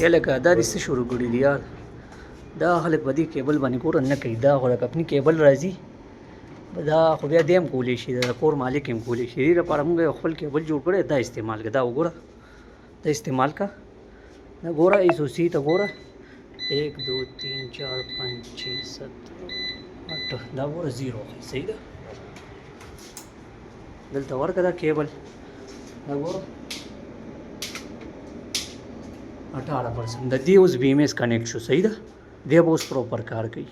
یا لکه دا دې څه شروع کړي دي یار دا خلک په دې کیبل باندې کور نه کوي دا خو لکه اپنی کیبل راځي دا خو بیا دې هم کولی شي د کور مالک هم کولی شي دې لپاره موږ یو خپل کیبل جوړ کړی دا استعمال کړه دا وګوره دا استعمال کا دا ګوره ایسوسی ته ګوره 1 2 3 4 5 6 7 8 دا ګوره 0 صحیح ده دلته ورکه دا کیبل دا ګوره 18% د دې اوس بی ایم ایس کنیکټ شو صحیح ده دی به اوس پروپر کار کوي